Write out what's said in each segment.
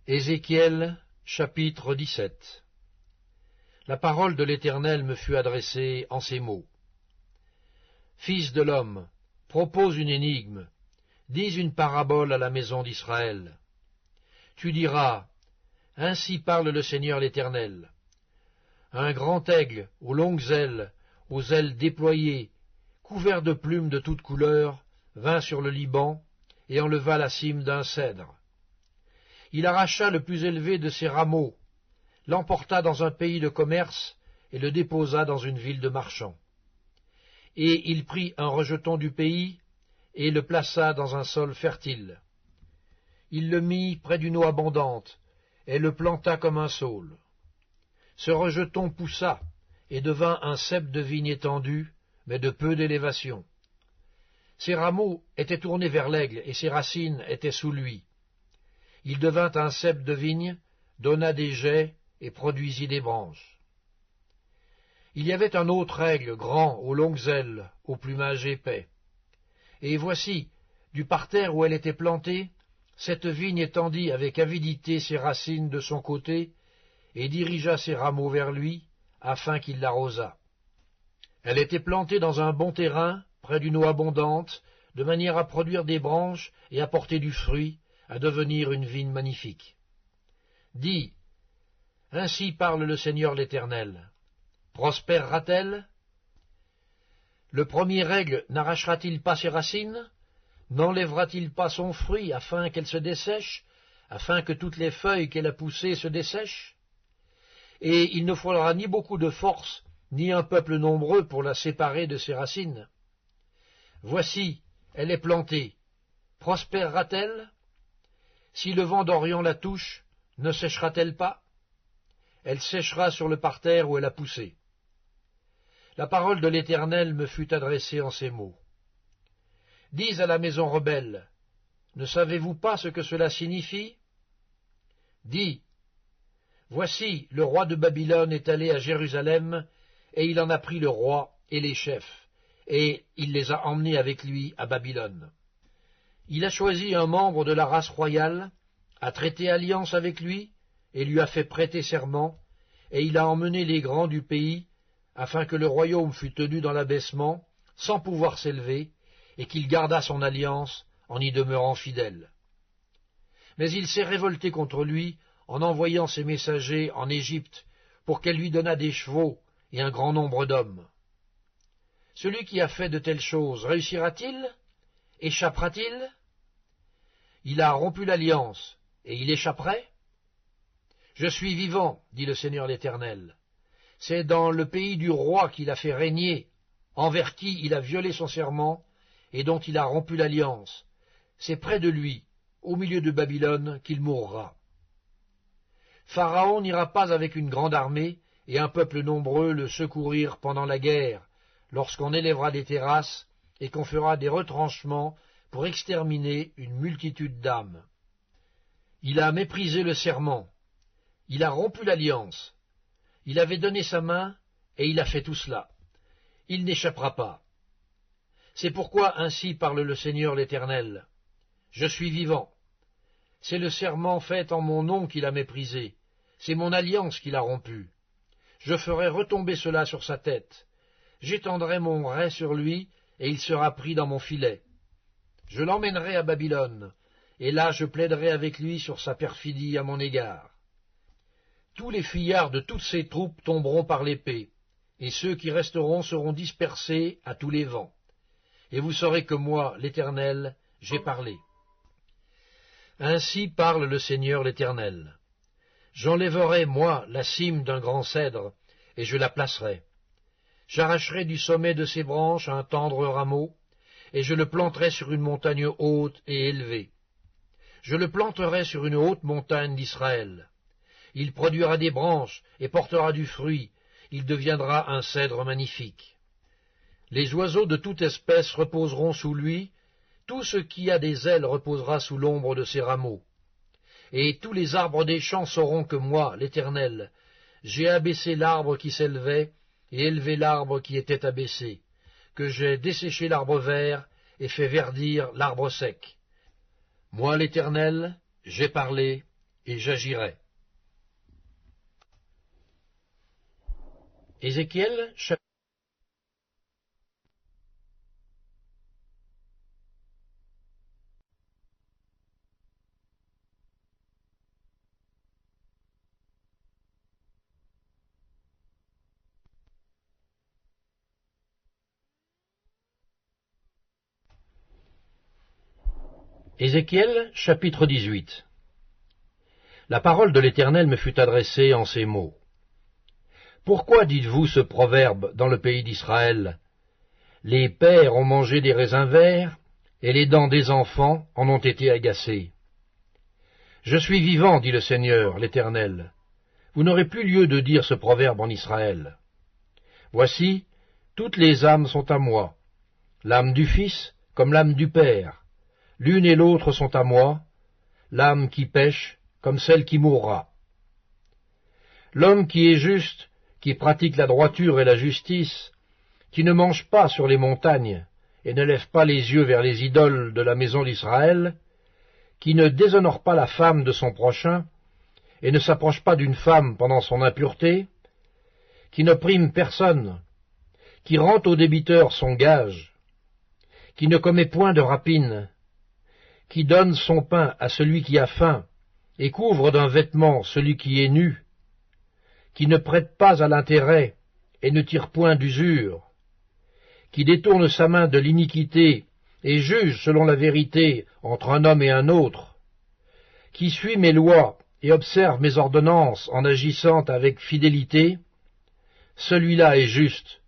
Ézéchiel, chapitre 17. La parole de l'Éternel me fut adressée en ces mots. Fils de l'homme, propose une énigme, dis une parabole à la maison d'Israël. Tu diras, ainsi parle le Seigneur l'Éternel. Un grand aigle, aux longues ailes, aux ailes déployées, couvert de plumes de toutes couleurs, vint sur le Liban et enleva la cime d'un cèdre. Il arracha le plus élevé de ses rameaux, l'emporta dans un pays de commerce et le déposa dans une ville de marchands. Et il prit un rejeton du pays et le plaça dans un sol fertile. Il le mit près d'une eau abondante et le planta comme un saule. Ce rejeton poussa et devint un cep de vigne étendu, mais de peu d'élévation. Ses rameaux étaient tournés vers l'aigle et ses racines étaient sous lui. Il devint un cep de vigne, donna des jets et produisit des branches. Il y avait un autre aigle grand, aux longues ailes, au plumage épais. Et voici, du parterre où elle était plantée, cette vigne étendit avec avidité ses racines de son côté et dirigea ses rameaux vers lui, afin qu'il l'arrosât. Elle était plantée dans un bon terrain, près d'une eau abondante, de manière à produire des branches et à porter du fruit, à devenir une vigne magnifique. Dis, ainsi parle le Seigneur l'Éternel. Prospérera-t-elle? Le premier aigle n'arrachera-t-il pas ses racines? N'enlèvera-t-il pas son fruit afin qu'elle se dessèche, afin que toutes les feuilles qu'elle a poussées se dessèchent? Et il ne faudra ni beaucoup de force, ni un peuple nombreux pour la séparer de ses racines. Voici, elle est plantée. Prospérera-t-elle? Si le vent d'Orient la touche, ne séchera-t-elle pas? Elle séchera sur le parterre où elle a poussé. La parole de l'Éternel me fut adressée en ces mots. Dis à la maison rebelle, ne savez-vous pas ce que cela signifie? Dis, voici, le roi de Babylone est allé à Jérusalem, et il en a pris le roi et les chefs, et il les a emmenés avec lui à Babylone. Il a choisi un membre de la race royale, a traité alliance avec lui, et lui a fait prêter serment, et il a emmené les grands du pays, afin que le royaume fût tenu dans l'abaissement, sans pouvoir s'élever, et qu'il gardât son alliance en y demeurant fidèle. Mais il s'est révolté contre lui en envoyant ses messagers en Égypte, pour qu'elle lui donnât des chevaux et un grand nombre d'hommes. Celui qui a fait de telles choses réussira-t-il? Échappera-t-il? Il a rompu l'alliance, et il échapperait? Je suis vivant, dit le Seigneur l'Éternel. C'est dans le pays du roi qu'il a fait régner, envers qui il a violé son serment, et dont il a rompu l'alliance. C'est près de lui, au milieu de Babylone, qu'il mourra. Pharaon n'ira pas avec une grande armée, et un peuple nombreux le secourir pendant la guerre, lorsqu'on élèvera des terrasses, et qu'on fera des retranchements pour exterminer une multitude d'âmes. Il a méprisé le serment, il a rompu l'alliance, il avait donné sa main, et il a fait tout cela. Il n'échappera pas. C'est pourquoi ainsi parle le Seigneur l'Éternel. Je suis vivant. C'est le serment fait en mon nom qu'il a méprisé, c'est mon alliance qu'il a rompue. Je ferai retomber cela sur sa tête, j'étendrai mon rai sur lui, et il sera pris dans mon filet. Je l'emmènerai à Babylone, et là je plaiderai avec lui sur sa perfidie à mon égard. Tous les fuyards de toutes ses troupes tomberont par l'épée, et ceux qui resteront seront dispersés à tous les vents. Et vous saurez que moi, l'Éternel, j'ai parlé. Ainsi parle le Seigneur l'Éternel. J'enlèverai, moi, la cime d'un grand cèdre, et je la placerai. J'arracherai du sommet de ses branches un tendre rameau, et je le planterai sur une montagne haute et élevée. Je le planterai sur une haute montagne d'Israël. Il produira des branches et portera du fruit, il deviendra un cèdre magnifique. Les oiseaux de toute espèce reposeront sous lui, tout ce qui a des ailes reposera sous l'ombre de ses rameaux. Et tous les arbres des champs sauront que moi, l'Éternel, j'ai abaissé l'arbre qui s'élevait, et élevé l'arbre qui était abaissé, que j'ai desséché l'arbre vert, et fait verdir l'arbre sec. Moi, l'Éternel, j'ai parlé, et j'agirai. Ézéchiel, Ézéchiel, chapitre 18. La parole de l'Éternel me fut adressée en ces mots. Pourquoi dites-vous ce proverbe dans le pays d'Israël? Les pères ont mangé des raisins verts, et les dents des enfants en ont été agacées. Je suis vivant, dit le Seigneur, l'Éternel. Vous n'aurez plus lieu de dire ce proverbe en Israël. Voici, toutes les âmes sont à moi, l'âme du Fils comme l'âme du Père. L'une et l'autre sont à moi, l'âme qui pêche comme celle qui mourra. L'homme qui est juste, qui pratique la droiture et la justice, qui ne mange pas sur les montagnes et ne lève pas les yeux vers les idoles de la maison d'Israël, qui ne déshonore pas la femme de son prochain et ne s'approche pas d'une femme pendant son impureté, qui ne prime personne, qui rend au débiteur son gage, qui ne commet point de rapine, qui donne son pain à celui qui a faim, et couvre d'un vêtement celui qui est nu, qui ne prête pas à l'intérêt, et ne tire point d'usure, qui détourne sa main de l'iniquité, et juge selon la vérité entre un homme et un autre, qui suit mes lois et observe mes ordonnances en agissant avec fidélité, celui-là est juste,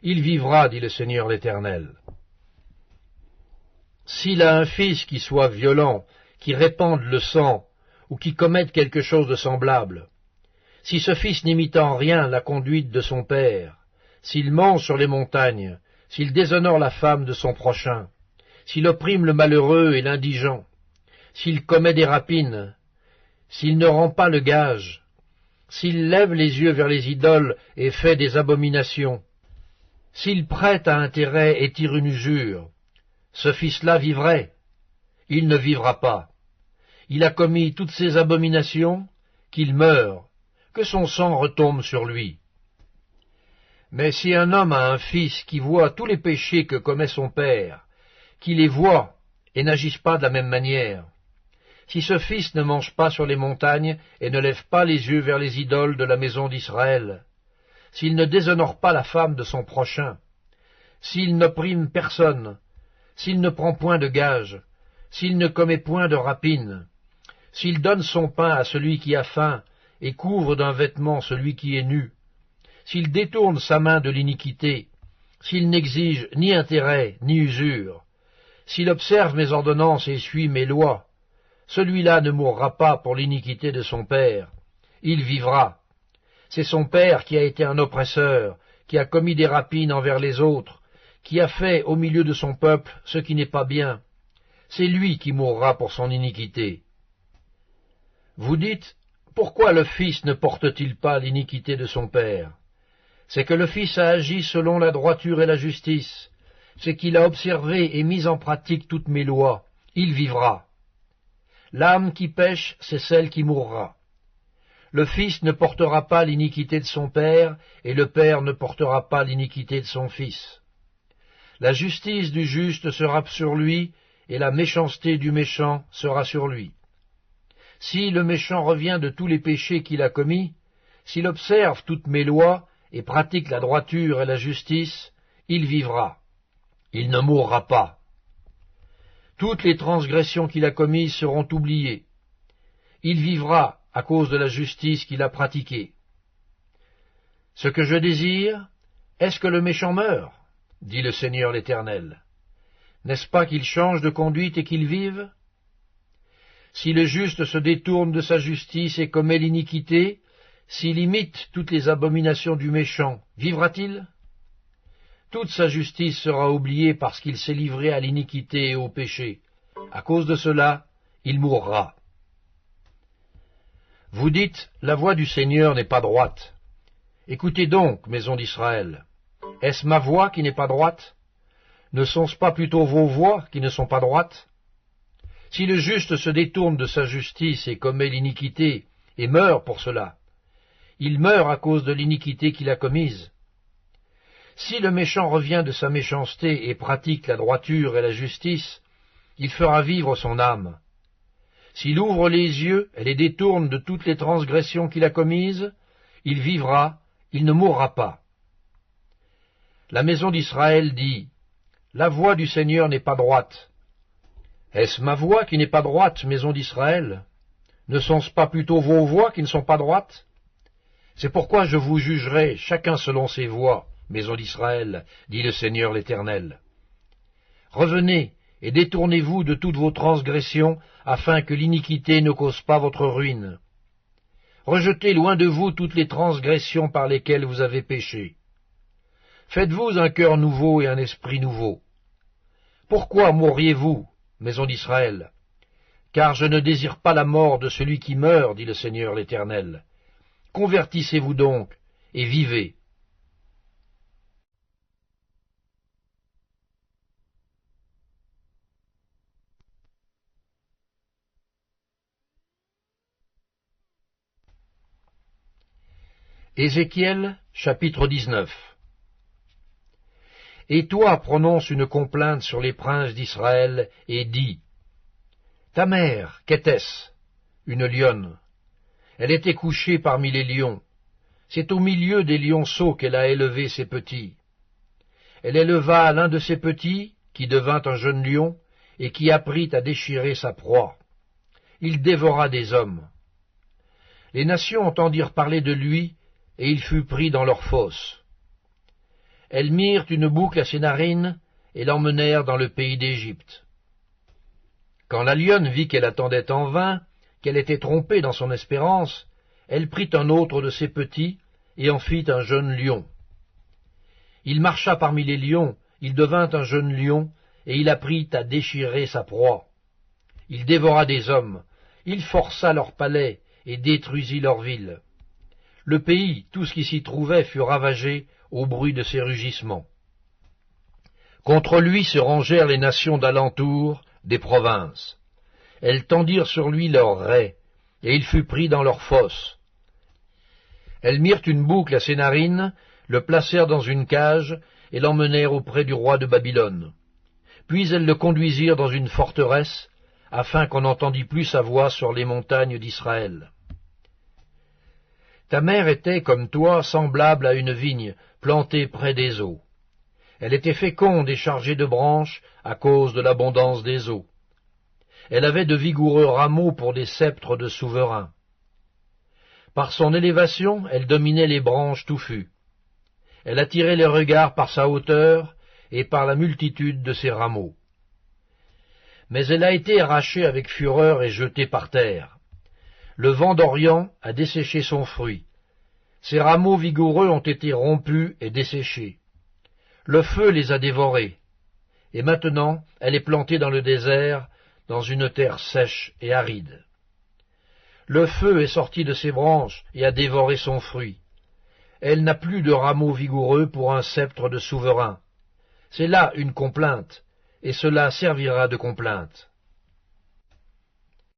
il vivra, dit le Seigneur l'Éternel. S'il a un fils qui soit violent, qui répande le sang, ou qui commette quelque chose de semblable, si ce fils n'imite en rien la conduite de son père, s'il mange sur les montagnes, s'il déshonore la femme de son prochain, s'il opprime le malheureux et l'indigent, s'il commet des rapines, s'il ne rend pas le gage, s'il lève les yeux vers les idoles et fait des abominations, s'il prête à intérêt et tire une usure, ce fils-là vivrait, il ne vivra pas. Il a commis toutes ces abominations, qu'il meure, que son sang retombe sur lui. Mais si un homme a un fils qui voit tous les péchés que commet son père, qui les voit et n'agisse pas de la même manière, si ce fils ne mange pas sur les montagnes et ne lève pas les yeux vers les idoles de la maison d'Israël, s'il ne déshonore pas la femme de son prochain, s'il n'opprime personne, s'il ne prend point de gage, s'il ne commet point de rapine, s'il donne son pain à celui qui a faim et couvre d'un vêtement celui qui est nu, s'il détourne sa main de l'iniquité, s'il n'exige ni intérêt ni usure, s'il observe mes ordonnances et suit mes lois, celui-là ne mourra pas pour l'iniquité de son père, il vivra. C'est son père qui a été un oppresseur, qui a commis des rapines envers les autres, qui a fait au milieu de son peuple ce qui n'est pas bien. C'est lui qui mourra pour son iniquité. Vous dites, pourquoi le fils ne porte-t-il pas l'iniquité de son père? C'est que le fils a agi selon la droiture et la justice, c'est qu'il a observé et mis en pratique toutes mes lois, il vivra. L'âme qui pêche, c'est celle qui mourra. Le fils ne portera pas l'iniquité de son père, et le père ne portera pas l'iniquité de son fils. La justice du juste sera sur lui, et la méchanceté du méchant sera sur lui. Si le méchant revient de tous les péchés qu'il a commis, s'il observe toutes mes lois et pratique la droiture et la justice, il vivra. Il ne mourra pas. Toutes les transgressions qu'il a commises seront oubliées. Il vivra à cause de la justice qu'il a pratiquée. Ce que je désire, est-ce que le méchant meure, dit le Seigneur l'Éternel. N'est-ce pas qu'il change de conduite et qu'il vive? Si le juste se détourne de sa justice et commet l'iniquité, s'il imite toutes les abominations du méchant, vivra-t-il? Toute sa justice sera oubliée parce qu'il s'est livré à l'iniquité et au péché. À cause de cela, il mourra. Vous dites, la voix du Seigneur n'est pas droite. Écoutez donc, maison d'Israël. Est-ce ma voix qui n'est pas droite? Ne sont-ce pas plutôt vos voix qui ne sont pas droites? Si le juste se détourne de sa justice et commet l'iniquité, et meurt pour cela, il meurt à cause de l'iniquité qu'il a commise. Si le méchant revient de sa méchanceté et pratique la droiture et la justice, il fera vivre son âme. S'il ouvre les yeux et les détourne de toutes les transgressions qu'il a commises, il vivra, il ne mourra pas. La maison d'Israël dit, « La voie du Seigneur n'est pas droite. » Est-ce ma voie qui n'est pas droite, maison d'Israël? Ne sont-ce pas plutôt vos voies qui ne sont pas droites? C'est pourquoi je vous jugerai, chacun selon ses voies, maison d'Israël, dit le Seigneur l'Éternel. Revenez et détournez-vous de toutes vos transgressions, afin que l'iniquité ne cause pas votre ruine. Rejetez loin de vous toutes les transgressions par lesquelles vous avez péché. Faites-vous un cœur nouveau et un esprit nouveau. Pourquoi mourriez-vous, maison d'Israël? Car je ne désire pas la mort de celui qui meurt, dit le Seigneur l'Éternel. Convertissez-vous donc, et vivez. Ézéchiel, chapitre 19. Et toi prononce une complainte sur les princes d'Israël, et dis, « Ta mère, qu'était-ce? Une lionne. Elle était couchée parmi les lions. C'est au milieu des lionceaux qu'elle a élevé ses petits. Elle éleva l'un de ses petits, qui devint un jeune lion, et qui apprit à déchirer sa proie. Il dévora des hommes. Les nations entendirent parler de lui, et il fut pris dans leurs fosses. Elles mirent une boucle à ses narines, et l'emmenèrent dans le pays d'Égypte. Quand la lionne vit qu'elle attendait en vain, qu'elle était trompée dans son espérance, elle prit un autre de ses petits, et en fit un jeune lion. Il marcha parmi les lions, il devint un jeune lion, et il apprit à déchirer sa proie. Il dévora des hommes, il força leurs palais, et détruisit leurs villes. Le pays, tout ce qui s'y trouvait, fut ravagé au bruit de ses rugissements. Contre lui se rangèrent les nations d'alentour, des provinces. Elles tendirent sur lui leurs raies, et il fut pris dans leurs fosses. Elles mirent une boucle à ses narines, le placèrent dans une cage, et l'emmenèrent auprès du roi de Babylone. Puis elles le conduisirent dans une forteresse, afin qu'on n'entendît plus sa voix sur les montagnes d'Israël. Ta mère était, comme toi, semblable à une vigne, plantée près des eaux. Elle était féconde et chargée de branches, à cause de l'abondance des eaux. Elle avait de vigoureux rameaux pour des sceptres de souverains. Par son élévation, elle dominait les branches touffues. Elle attirait les regards par sa hauteur et par la multitude de ses rameaux. Mais elle a été arrachée avec fureur et jetée par terre. Le vent d'Orient a desséché son fruit. Ses rameaux vigoureux ont été rompus et desséchés. Le feu les a dévorés. Et maintenant, elle est plantée dans le désert, dans une terre sèche et aride. Le feu est sorti de ses branches et a dévoré son fruit. Elle n'a plus de rameaux vigoureux pour un sceptre de souverain. C'est là une complainte, et cela servira de complainte.